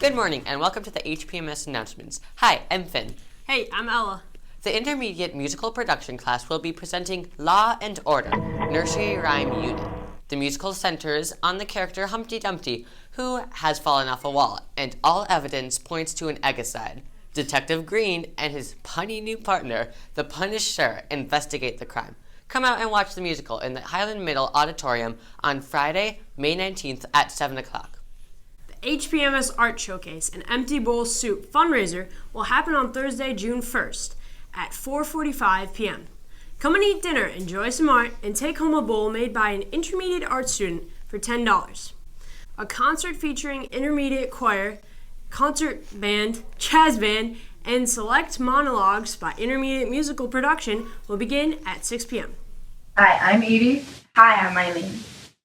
Good morning and welcome to the HPMS announcements. Hi, I'm Finn. Hey, I'm Ella. The intermediate musical production class will be presenting Law and Order, Nursery Rhyme Unit. The musical centers on the character Humpty Dumpty, who has fallen off a wall, and all evidence points to an egocide. Detective Green and his punny new partner, the Punisher, investigate the crime. Come out and watch the musical in the Highland Middle Auditorium on Friday, May 19th at 7 o'clock. HPMS Art Showcase, an Empty Bowl Soup fundraiser, will happen on Thursday, June 1st at 4:45 p.m. Come and eat dinner, enjoy some art, and take home a bowl made by an intermediate art student for $10. A concert featuring intermediate choir, concert band, jazz band, and select monologues by intermediate musical production will begin at 6 p.m. Hi, I'm Edie. Hi, I'm Eileen.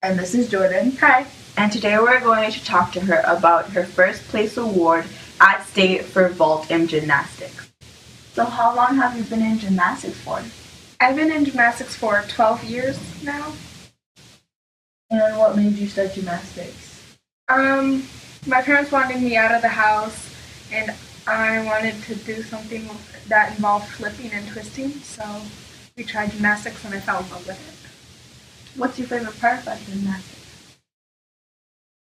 And this is Jordan. Hi. And today we're going to talk to her about her first place award at state for vault in gymnastics. So how long have you been in gymnastics for? I've been in gymnastics for 12 years now. And what made you start gymnastics? My parents wanted me out of the house, and I wanted to do something that involved flipping and twisting, so we tried gymnastics and I fell in love with it. What's your favorite part about gymnastics?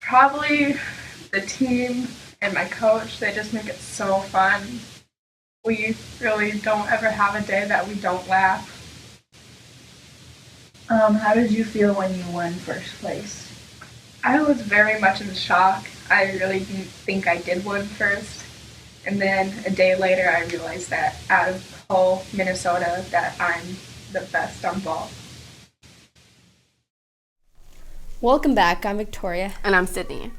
Probably the team and my coach. They just make it so fun. We really don't ever have a day that we don't laugh. How did you feel when you won first place? I was very much in shock. I really didn't think I did win first. And then a day later I realized that out of whole Minnesota that I'm the best on vault. Welcome back, I'm Victoria. And I'm Sydney.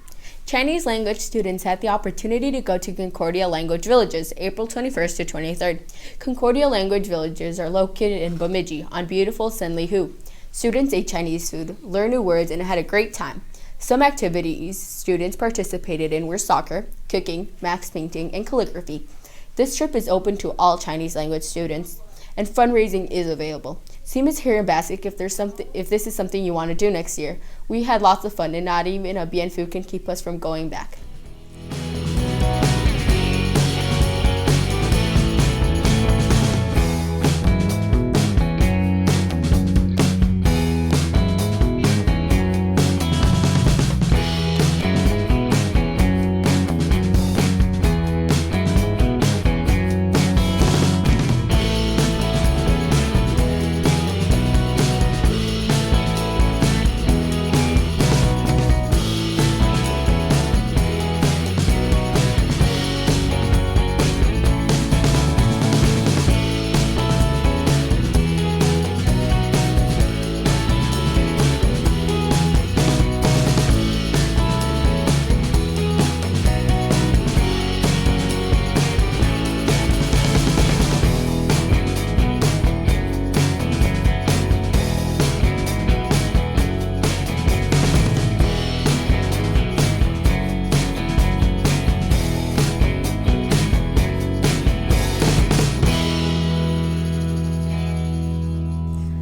Chinese language students had the opportunity to go to Concordia Language Villages April 21st to 23rd. Concordia Language Villages are located in Bemidji on beautiful Senlihu. Students ate Chinese food, learned new words, and had a great time. Some activities students participated in were soccer, cooking, max painting, and calligraphy. This trip is open to all Chinese language students, and fundraising is available. See Ms. Here in Basket if this is something you want to do next year. We had lots of fun, and not even a Bien food can keep us from going back.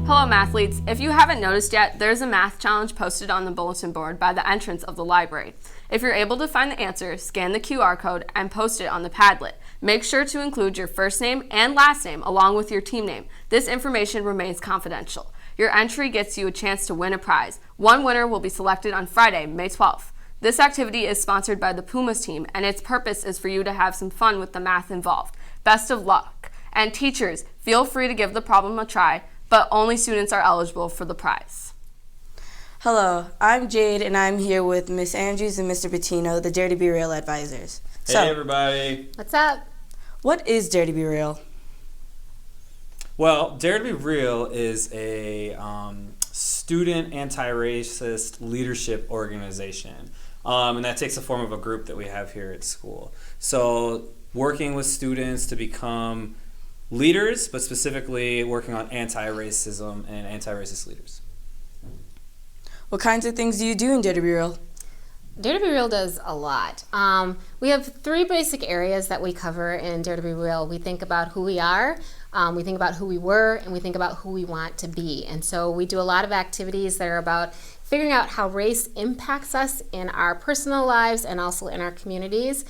Hello, Mathletes. If you haven't noticed yet, there's a math challenge posted on the bulletin board by the entrance of the library. If you're able to find the answer, scan the QR code and post it on the Padlet. Make sure to include your first name and last name along with your team name. This information remains confidential. Your entry gets you a chance to win a prize. One winner will be selected on Friday, May 12th. This activity is sponsored by the Pumas team, and its purpose is for you to have some fun with the math involved. Best of luck. And teachers, feel free to give the problem a try, but only students are eligible for the prize. Hello, I'm Jade, and I'm here with Miss Andrews and Mr. Bettino, the Dare to Be Real advisors. Hey, everybody. What's up? What is Dare to Be Real? Well, Dare to Be Real is a student anti-racist leadership organization, and that takes the form of a group that we have here at school. So working with students to become leaders, but specifically working on anti-racism and anti-racist leaders. What kinds of things do you do in Dare to Be Real? Dare to Be Real does a lot. We have three basic areas that we cover in Dare to Be Real. We think about who we are, we think about who we were, and we think about who we want to be. And so we do a lot of activities that are about figuring out how race impacts us in our personal lives and also in our communities.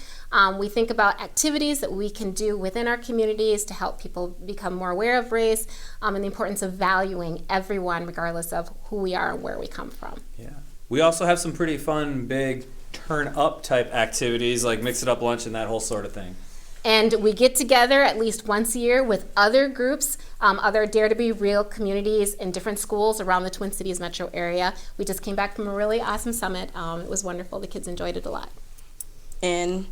We think about activities that we can do within our communities to help people become more aware of race, and the importance of valuing everyone regardless of who we are and where we come from. Yeah. We also have some pretty fun, big turn-up type activities like mix-it-up lunch and that whole sort of thing. And we get together at least once a year with other groups, other Dare to Be Real communities in different schools around the Twin Cities metro area. We just came back from a really awesome summit. It was wonderful. The kids enjoyed it a lot. And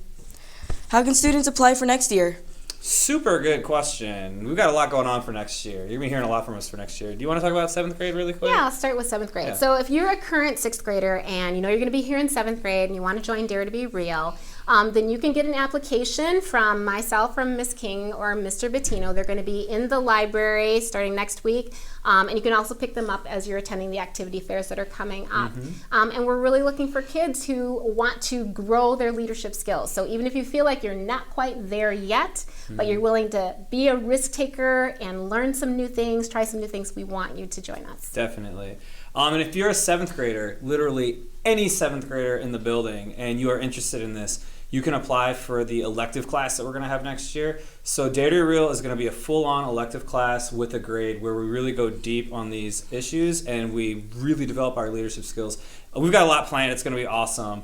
how can students apply for next year? Super good question. We've got a lot going on for next year. You're going to be hearing a lot from us for next year. Do you want to talk about 7th grade really quick? Yeah, I'll start with 7th grade. Yeah. So if you're a current 6th grader and you know you're going to be here in 7th grade and you want to join Dare to Be Real, then you can get an application from myself, from Miss King, or Mr. Bettino. They're going to be in the library starting next week. And you can also pick them up as you're attending the activity fairs that are coming up. And we're really looking for kids who want to grow their leadership skills. So even if you feel like you're not quite there yet, but you're willing to be a risk taker and learn some new things, try some new things, we want you to join us. Definitely. And if you're a 7th grader, literally any 7th grader in the building, and you are interested in this, you can apply for the elective class that we're going to have next year. So Dare to Be Real is going to be a full-on elective class with a grade where we really go deep on these issues and we really develop our leadership skills. We've got a lot planned. It's going to be awesome.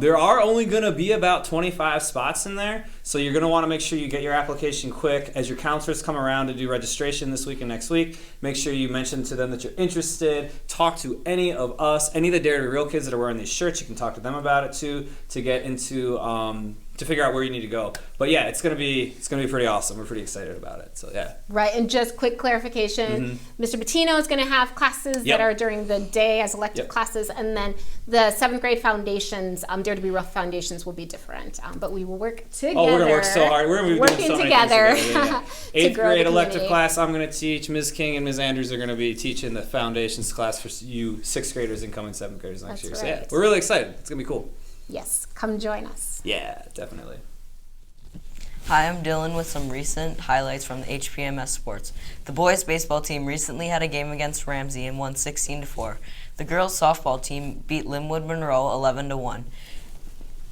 There are only going to be about 25 spots in there, so you're going to want to make sure you get your application quick. As your counselors come around to do registration this week and next week, make sure you mention to them that you're interested. Talk to any of us, any of the Dare to Be Real kids that are wearing these shirts. You can talk to them about it too, to get into to figure out where you need to go. But yeah, it's gonna be pretty awesome. We're pretty excited about it. So yeah. Right, and just quick clarification, Mr. Bettino is going to have classes that are during the day as elective classes, and then the 7th grade foundations, Dare to Be Real foundations will be different. But we will work together. Oh, we're gonna work so hard. We're gonna be working doing so together. many things together. To 8th grow grade the elective community. class I'm gonna teach. Ms. King and Ms. Andrews are gonna be teaching the foundations class for you 6th graders and coming 7th graders next year. That's So yeah, right. we're really excited. It's gonna be cool. Yes, come join us. Yeah, definitely. Hi, I'm Dylan with some recent highlights from the HPMS sports. The boys baseball team recently had a game against Ramsey and won 16-4. The girls softball team beat Linwood Monroe 11-1.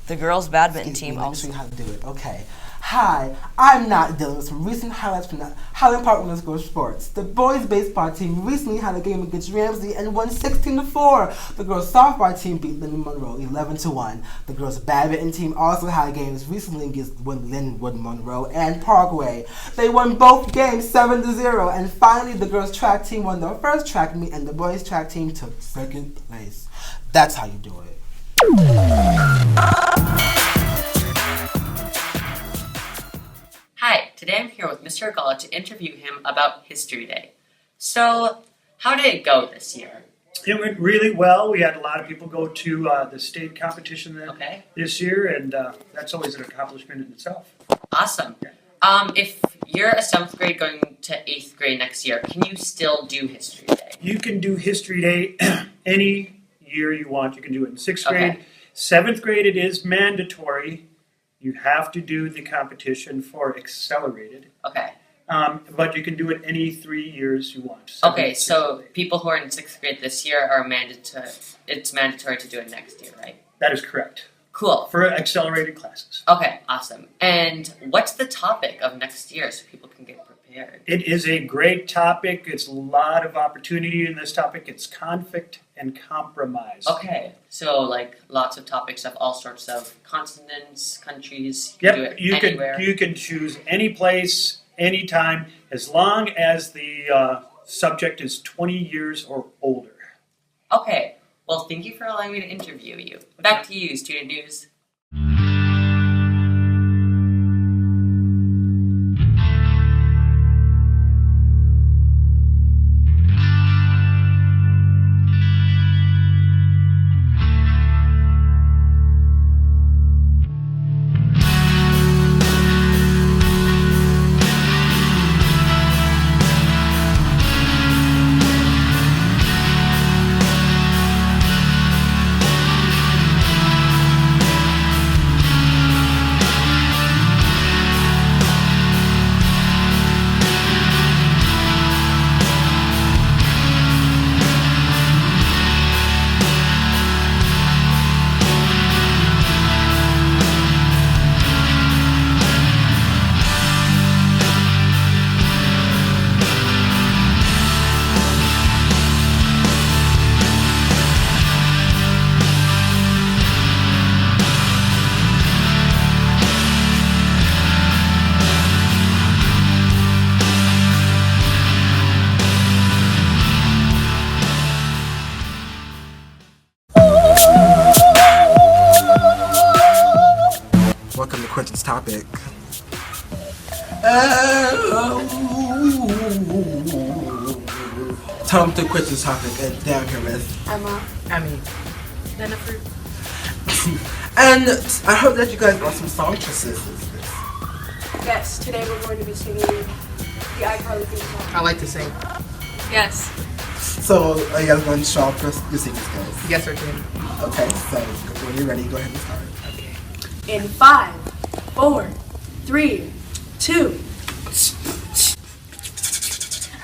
The girls badminton team also... Let me show you how to do it. Okay. Hi, I'm not Dylan with some recent highlights from the Highland Park Women's Girls Sports. The boys baseball team recently had a game against Ramsey and won 16-4. The girls softball team beat Linwood Monroe 11-1. The girls badminton team also had games recently against Linwood Monroe and Parkway. They won both games 7-0. And finally, the girls track team won their first track meet and the boys track team took 2nd place. That's how you do it. Hi, today I'm here with Mr. Gala to interview him about History Day. So, how did it go this year? It went really well. We had a lot of people go to the state competition this year, and that's always an accomplishment in itself. Awesome. If you're a 7th grade going to 8th grade next year, can you still do History Day? You can do History Day any year you want. You can do it in 6th grade. Okay. 7th grade, it is mandatory. You have to do the competition for accelerated. Okay. But you can do it any 3 years you want. Okay, so people who are in 6th grade this year are it's mandatory to do it next year, right? That is correct. Cool. For accelerated classes. Okay, awesome. And what's the topic of next year so people can get prepared? It is a great topic. It's a lot of opportunity in this topic. It's conflict and compromise. Okay, so like lots of topics of all sorts of continents, countries. You can do it anywhere. You can choose any place, anytime, as long as the subject is 20 years or older. Okay, well, thank you for allowing me to interview you. Back to you, Student News. topic. Time to quit this topic and down here with Emma. Emmy. Jennifer. And I heard that you guys brought some songstresses. Yes, today we're going to be singing the iCarly theme song. I like to sing. Yes. So are you guys going to show off your singing skills? Yes, I can. Okay, so when you're ready, go ahead and start. In 5, 4, 3, 2.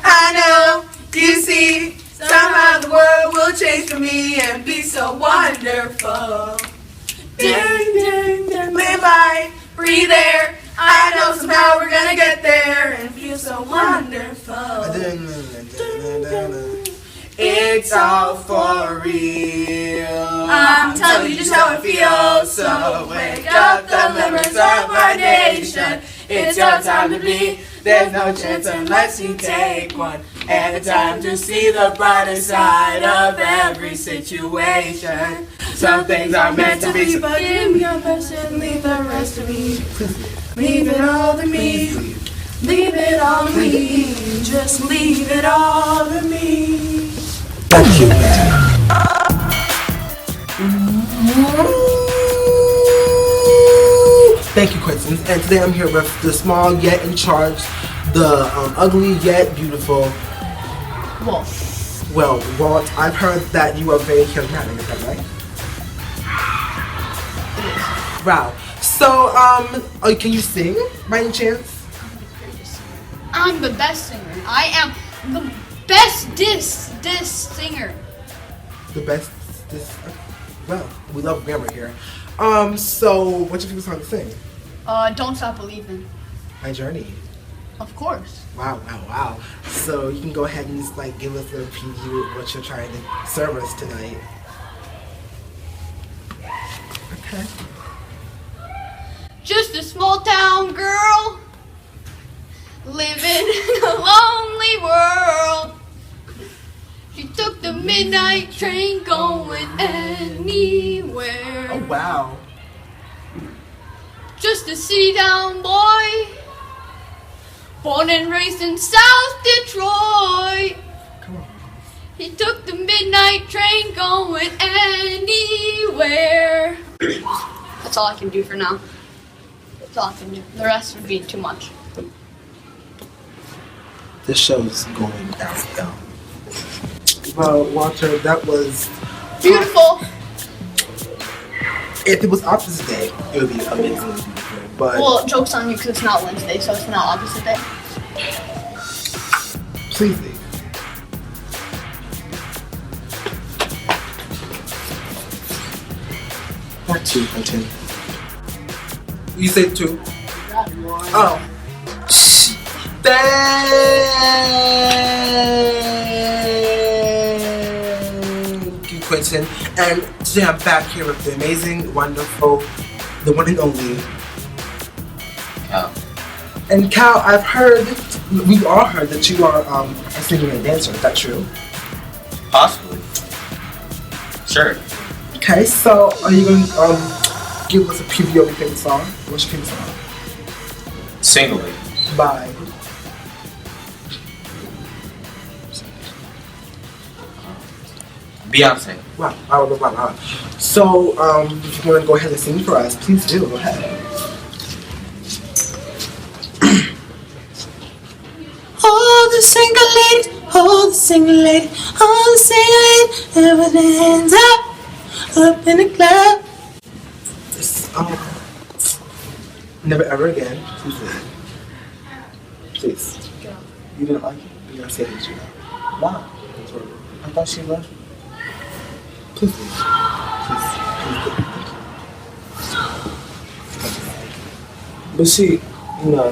I know, you see, somehow the world will change for me and be so wonderful. Ding, ding, ding, live by, breathe air. I know somehow we're gonna get there and feel so wonderful. It's all for real. I'm telling you just how I feel. So wake up the members of our nation. It's your time to be. There's no chance unless you take one at a time to see the brighter side of every situation. Some things are meant to be, but give me your best and leave the rest to me. Leave it all to me. Leave it all to me. Just leave it all to me. Thank you. Thank you, Quentin. And today I'm here with the small yet in charge, the ugly yet beautiful Walt. Well, Walt, I've heard that you are very charismatic, is that right? Wow. So, can you sing by any chance? I'm the best singer. I am the best this singer. The best, well, we love grammar here. So, what's your favorite song to sing? Don't Stop Believing. My Journey. Of course. Wow, wow, wow. So you can go ahead and just give us a preview of what you're trying to serve us tonight. Okay. Just a small town girl living in a lonely world. She took the midnight train going anywhere. Oh, wow. Just a city down boy, born and raised in South Detroit. Come on. He took the midnight train going anywhere. That's all I can do for now. That's all I can do. The rest would be too much. This show's going downhill. Well, Walter, that was beautiful. If it was opposite day, it would be amazing. But well, joke's on you because it's not Wednesday, so it's not opposite day. please leave. Not two, Quentin. You said two? Oh. Thank you, Quentin. And today I'm back here with the amazing, wonderful, the one and only Cal. And Cal, I've heard, we've all heard that you are a singer and dancer. Is that true? Possibly. Sure. Okay, so are you going to give us a preview of your favorite song? What's your favorite song? Singly. By Beyonce. Wow, wow. So, if you want to go ahead and sing for us, please do. Go ahead. Oh, the single lady, with the hands up in the club. Never ever again. Please do. Please. You didn't like it? You didn't say that you know. Why? I thought she loved you. Please do. Please. But see,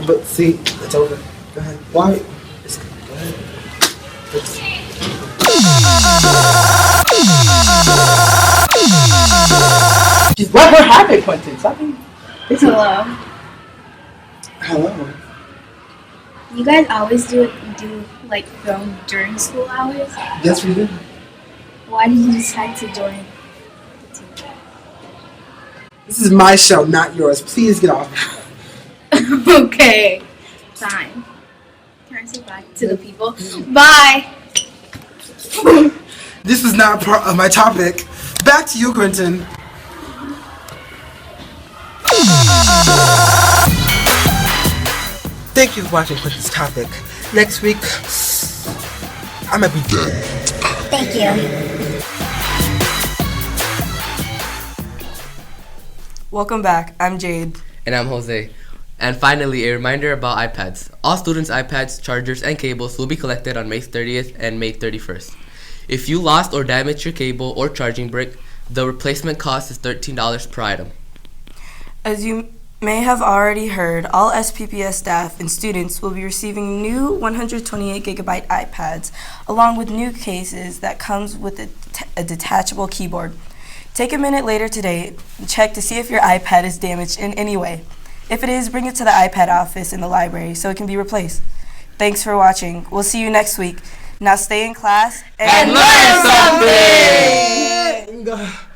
but see, it's over. Go ahead. Why? It's good. Go ahead. Just let her have it, Quentin. Stop being... Hello. Hello. You guys always do like film during school hours? Yes, we do. Why did you decide to join the team? This is my show, not yours. Please get off. Okay. Fine. Can I say bye to the people? Bye. This is not part of my topic. Back to you, Quentin. Thank you for watching Quentin's topic. Next week, I might be dead. Thank you. Welcome back. I'm Jade. And I'm Jose. And finally, a reminder about iPads. All students' iPads, chargers, and cables will be collected on May 30th and May 31st. If you lost or damaged your cable or charging brick, the replacement cost is $13 per item. As you may have already heard, all SPPS staff and students will be receiving new 128 gigabyte iPads, along with new cases that comes with a detachable keyboard. Take a minute later today and check to see if your iPad is damaged in any way. If it is, bring it to the iPad office in the library so it can be replaced. Thanks for watching. We'll see you next week. Now stay in class and learn something!